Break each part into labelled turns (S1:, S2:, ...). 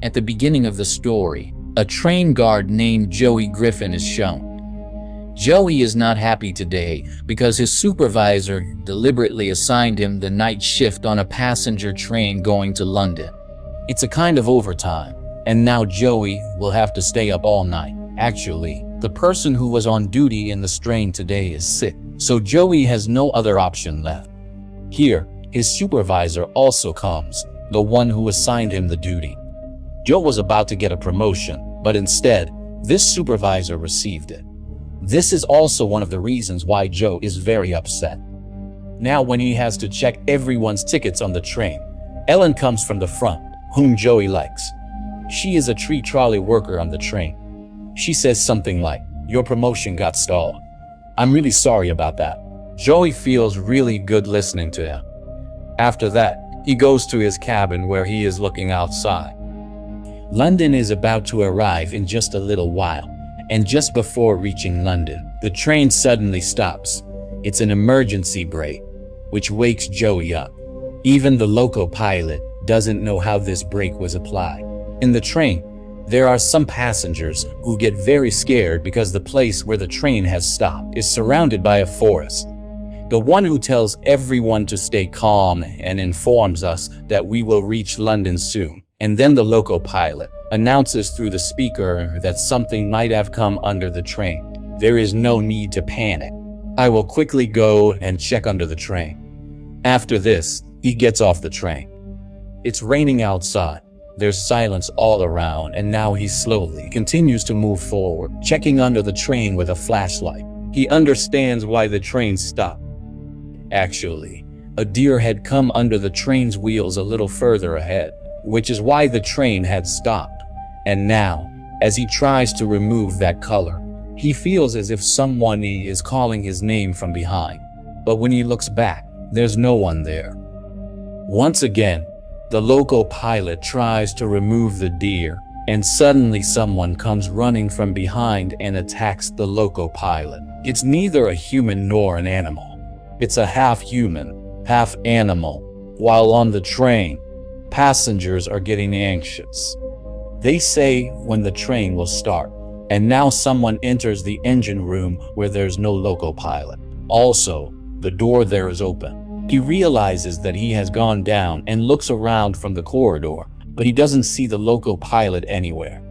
S1: At the beginning of the story, a train guard named Joey Griffin is shown. Joey is not happy today because his supervisor deliberately assigned him the night shift on a passenger train going to London. It's a kind of overtime, and now Joey will have to stay up all night. Actually, the person who was on duty in the train today is sick, so Joey has no other option left. Here, his supervisor also comes, the one who assigned him the duty. Joe was about to get a promotion, but instead, this supervisor received it. This is also one of the reasons why Joe is very upset. Now when he has to check everyone's tickets on the train, Ellen comes from the front, whom Joey likes. She is a tree trolley worker on the train. She says something like, "Your promotion got stalled. I'm really sorry about that." Joey feels really good listening to him. After that, he goes to his cabin where he is looking outside. London is about to arrive in just a little while. And just before reaching London, the train suddenly stops. It's an emergency brake, which wakes Joey up. Even the loco pilot doesn't know how this brake was applied. In the train, there are some passengers who get very scared because the place where the train has stopped is surrounded by a forest. The one who tells everyone to stay calm and informs us that we will reach London soon. And then the loco pilot announces through the speaker that something might have come under the train. There is no need to panic. I will quickly go and check under the train. After this, he gets off the train. It's raining outside. There's silence all around, and now he slowly continues to move forward, checking under the train with a flashlight. He understands why the train stopped. Actually, a deer had come under the train's wheels a little further ahead, which is why the train had stopped. And now, as he tries to remove that color, he feels as if someone is calling his name from behind. But when he looks back, there's no one there. Once again, the loco pilot tries to remove the deer, and suddenly someone comes running from behind and attacks the loco pilot. It's neither a human nor an animal. It's a half-human, half-animal. While on the train, passengers are getting anxious. They say when the train will start, and now someone enters the engine room where there's no loco pilot. Also, the door there is open. He realizes that he has gone down and looks around from the corridor, but he doesn't see the loco pilot anywhere.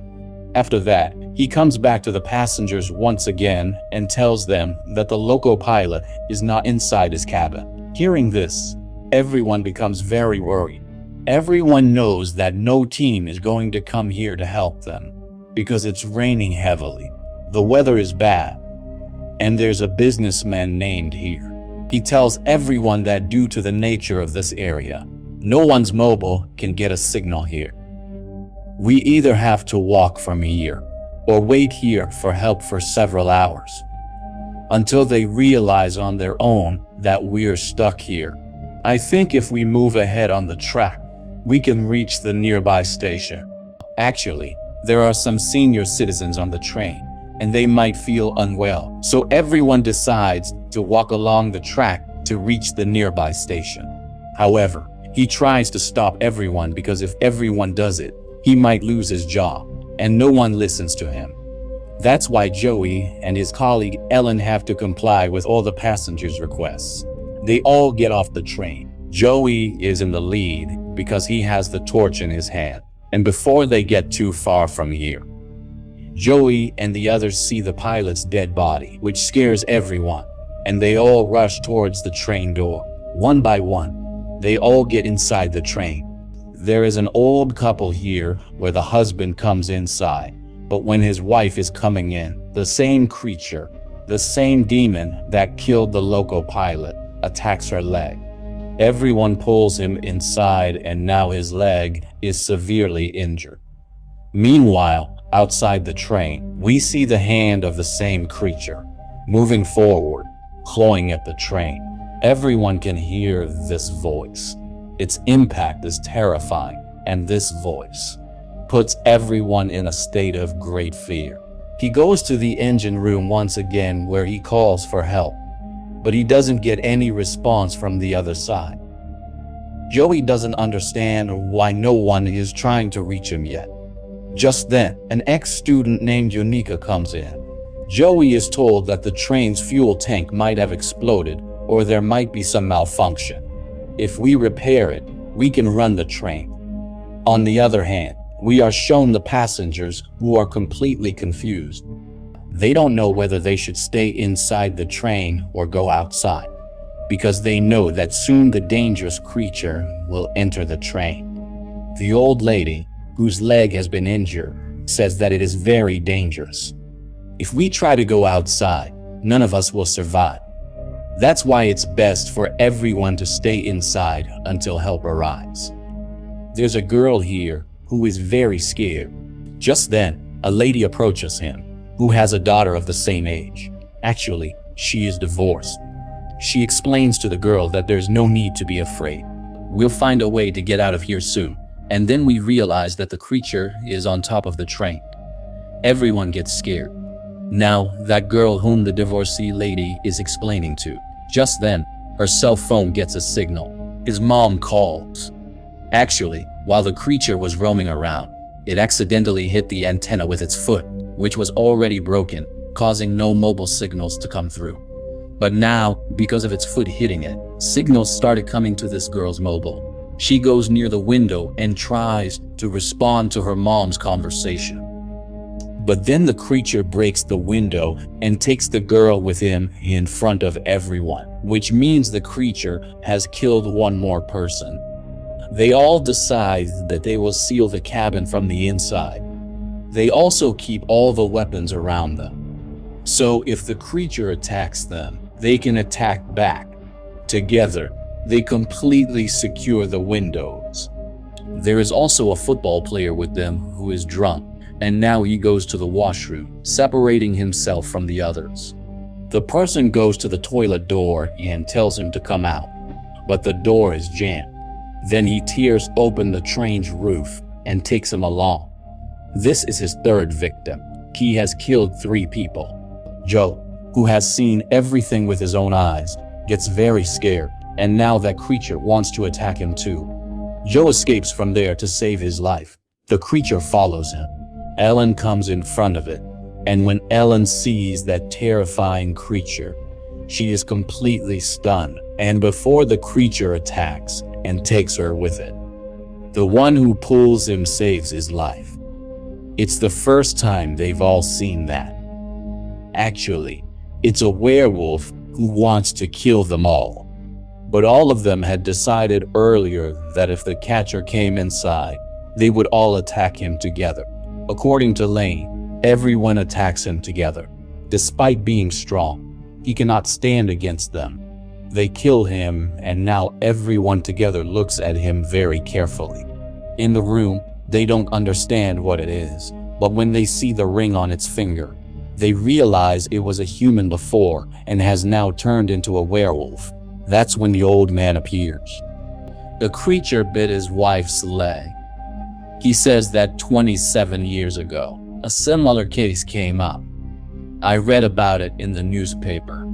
S1: After that, he comes back to the passengers once again and tells them that the loco pilot is not inside his cabin. Hearing this, everyone becomes very worried. Everyone knows that no team is going to come here to help them because it's raining heavily. The weather is bad, and there's a businessman named here. He tells everyone that due to the nature of this area, no one's mobile can get a signal here. We either have to walk from here or wait here for help for several hours until they realize on their own that we're stuck here. I think if we move ahead on the track, we can reach the nearby station. Actually, there are some senior citizens on the train, and they might feel unwell, so everyone decides to walk along the track to reach the nearby station. However, he tries to stop everyone because if everyone does it, he might lose his job, and no one listens to him. That's why Joey and his colleague Ellen have to comply with all the passengers' requests. They all get off the train. Joey is in the lead because he has the torch in his hand, and before they get too far from here, Joey and the others see the pilot's dead body, which scares everyone, and they all rush towards the train door. One by one, they all get inside the train. There is an old couple here where the husband comes inside, but when his wife is coming in, the same creature, the same demon that killed the loco pilot, attacks her leg. Everyone pulls him inside, and now his leg is severely injured. Meanwhile, outside the train, we see the hand of the same creature, moving forward, clawing at the train. Everyone can hear this voice. Its impact is terrifying, and this voice puts everyone in a state of great fear. He goes to the engine room once again where he calls for help, but he doesn't get any response from the other side. Joey doesn't understand why no one is trying to reach him yet.
S2: Just then, an ex-student named Unica comes in. Joey is told that the train's fuel tank might have exploded or there might be some malfunction. If we repair it, we can run the train. On the other hand, we are shown the passengers who are completely confused. They don't know whether they should stay inside the train or go outside, because they know that soon the dangerous creature will enter the train. The old lady, whose leg has been injured, says that it is very dangerous. If we try to go outside, none of us will survive. That's why it's best for everyone to stay inside until help arrives. There's a girl here who is very scared. Just then, a lady approaches him, who has a daughter of the same age. Actually, she is divorced. She explains to the girl that there's no need to be afraid. We'll find a way to get out of here soon. And then we realize that the creature is on top of the train. Everyone gets scared. Now, that girl whom the divorcee lady is explaining to. Just then, her cell phone gets a signal. His mom calls. Actually, while the creature was roaming around, it accidentally hit the antenna with its foot, which was already broken, causing no mobile signals to come through. But now, because of its foot hitting it, signals started coming to this girl's mobile. She goes near the window and tries to respond to her mom's conversation. But then the creature breaks the window and takes the girl with him in front of everyone, which means the creature has killed one more person. They all decide that they will seal the cabin from the inside. They also keep all the weapons around them. So if the creature attacks them, they can attack back. Together, they completely secure the windows. There is also a football player with them who is drunk, and now he goes to the washroom, separating himself from the others. The person goes to the toilet door and tells him to come out, but the door is jammed. Then he tears open the train's roof and takes him along. This is his third victim. He has killed 3 people. Joe, who has seen everything with his own eyes, gets very scared, and now that creature wants to attack him too. Joe escapes from there to save his life. The creature follows him. Ellen comes in front of it, and when Ellen sees that terrifying creature, she is completely stunned, and before the creature attacks and takes her with it, the one who pulls him saves his life. It's the first time they've all seen that. Actually, it's a werewolf who wants to kill them all. But all of them had decided earlier that if the catcher came inside, they would all attack him together. According to Lane, everyone attacks him together. Despite being strong, he cannot stand against them. They kill him, and now everyone together looks at him very carefully. In the room, they don't understand what it is, but when they see the ring on its finger, they realize it was a human before and has now turned into a werewolf. That's when the old man appears. The creature bit his wife's leg. He says that 27 years ago, a similar case came up. I read about it in the newspaper.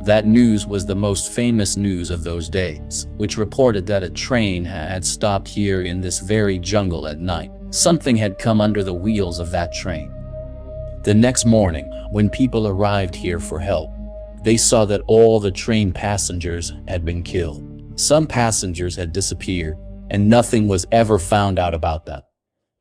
S2: That news was the most famous news of those days, which reported that a train had stopped here in this very jungle at night. Something had come under the wheels of that train. The next morning, when people arrived here for help, they saw that all the train passengers had been killed. Some passengers had disappeared, and nothing was ever found out about them.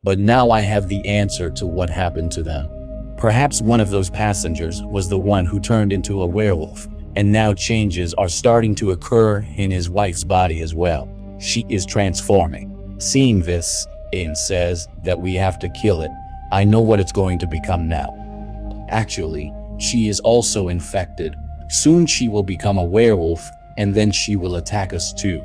S2: But now I have the answer to what happened to them. Perhaps one of those passengers was the one who turned into a werewolf, and now changes are starting to occur in his wife's body as well. She is transforming. Seeing this, Aiden says that we have to kill it. I know what it's going to become now. Actually, she is also infected. Soon she will become a werewolf, and then she will attack us too.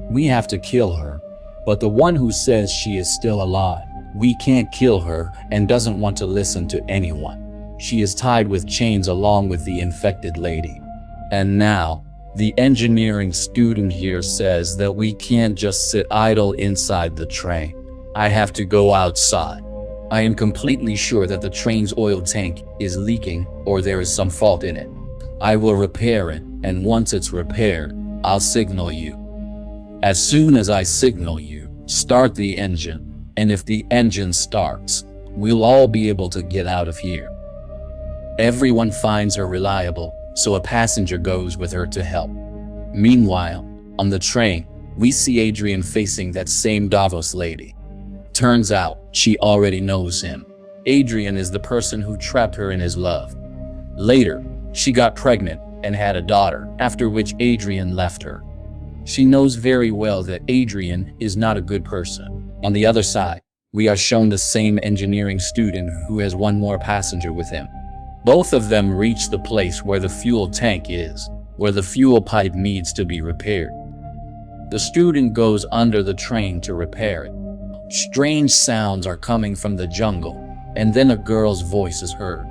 S2: We have to kill her, but the one who says she is still alive, we can't kill her and doesn't want to listen to anyone. She is tied with chains along with the infected lady. And now, the engineering student here says that we can't just sit idle inside the train. I have to go outside. I am completely sure that the train's oil tank is leaking or there is some fault in it. I will repair it, and once it's repaired, I'll signal you. As soon as I signal you, start the engine, and if the engine starts,
S1: we'll all be able to get out of here. Everyone finds her reliable, so a passenger goes with her to help. Meanwhile, on the train, we see Adrian facing that same Davos lady. Turns out, she already knows him. Adrian is the person who trapped her in his love. Later, she got pregnant and had a daughter, after which Adrian left her. She knows very well that Adrian is not a good person. On the other side, we are shown the same engineering student who has one more passenger with him. Both of them reach the place where the fuel tank is, where the fuel pipe needs to be repaired. The student goes under the train to repair it. Strange sounds are coming from the jungle, and then a girl's voice is heard.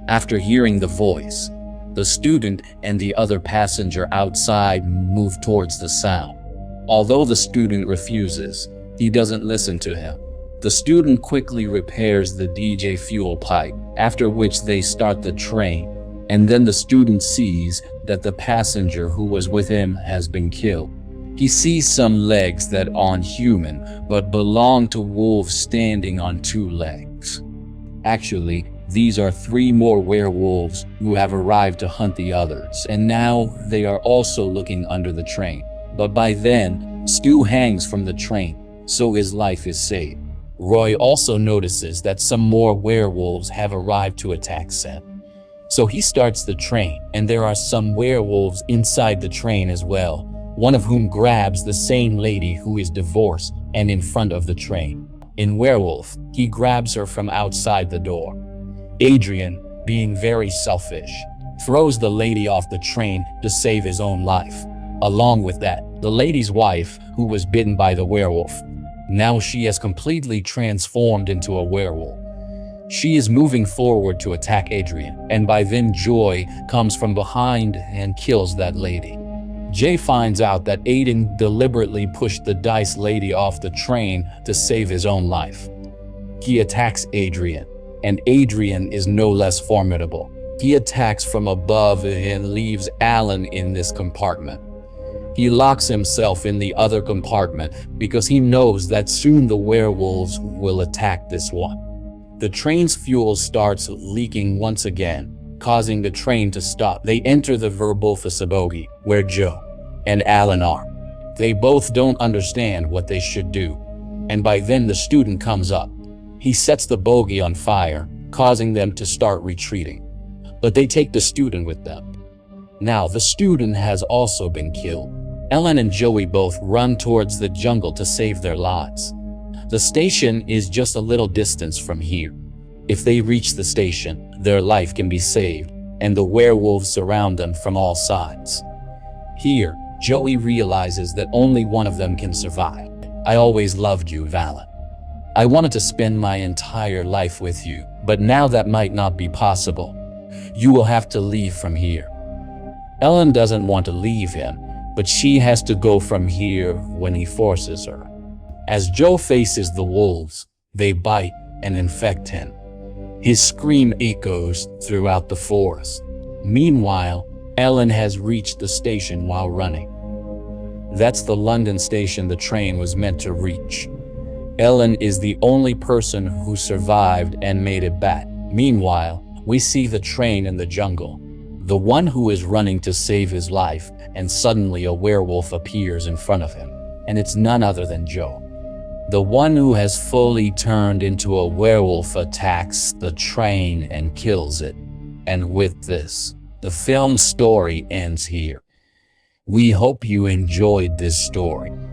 S1: After hearing the voice, the student and the other passenger outside move towards the sound. Although the student refuses, he doesn't listen to him. The student quickly repairs the DJ fuel pipe, after which they start the train, and then the student sees that the passenger who was with him has been killed. He sees some legs that aren't human, but belong to wolves standing on 2 legs. Actually, these are 3 more werewolves who have arrived to hunt the others, and now they are also looking under the train. But by then, Stu hangs from the train, so his life is saved. Roy also notices that some more werewolves have arrived to attack Seth. So he starts the train, and there are some werewolves inside the train as well, one of whom grabs the same lady who is divorced and in front of the train. In Werewolf, he grabs her from outside the door. Adrian, being very selfish, throws the lady off the train to save his own life. Along with that, the lady's wife, who was bitten by the werewolf, now she has completely transformed into a werewolf. She is moving forward to attack Adrian, and by then Joy comes from behind and kills that lady. Jay finds out that Aiden deliberately pushed the dice lady off the train to save his own life. He attacks Adrian, and Adrian is no less formidable. He attacks from above and leaves Alan in this compartment. He locks himself in the other compartment because he knows that soon the werewolves will attack this one. The train's fuel starts leaking once again, causing the train to stop. They enter the Verbulfus bogie, where Joe and Alan are. They both don't understand what they should do, and by then the student comes up. He sets the bogie on fire, causing them to start retreating. But they take the student with them. Now the student has also been killed. Ellen and Joey both run towards the jungle to save their lives. The station is just a little distance from here. If they reach the station, their life can be saved, and the werewolves surround them from all sides. Here, Joey realizes that only one of them can survive. I always loved you, Valen. I wanted to spend my entire life with you, but now that might not be possible. You will have to leave from here. Ellen doesn't want to leave him, but she has to go from here when he forces her. As Joe faces the wolves, they bite and infect him. His scream echoes throughout the forest. Meanwhile, Ellen has reached the station while running. That's the London station the train was meant to reach. Ellen is the only person who survived and made it back. Meanwhile, we see the train in the jungle. The one who is running to save his life, and suddenly a werewolf appears in front of him, and it's none other than Joe. The one who has fully turned into a werewolf attacks the train and kills it. And with this, the film story ends here. We hope you enjoyed this story.